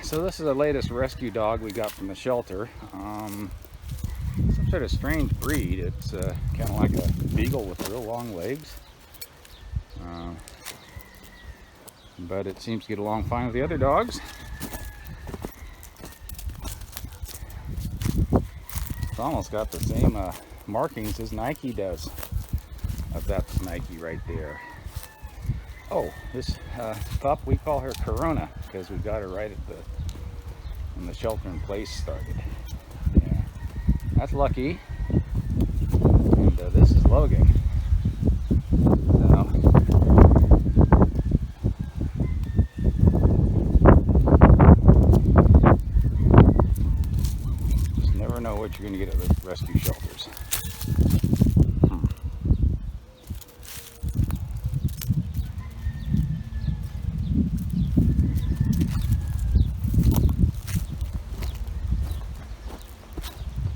So this is the latest rescue dog we got from the shelter. Some sort of strange breed. It's kind of like a beagle with real long legs. But it seems to get along fine with the other dogs. It's almost got the same markings as Nike does. That's Nike right there. Oh, this pup, we call her Corona because we got her right at when the shelter in place started. Yeah, that's Lucky, and this is Logan. So, just never know what you're going to get at the rescue shelter.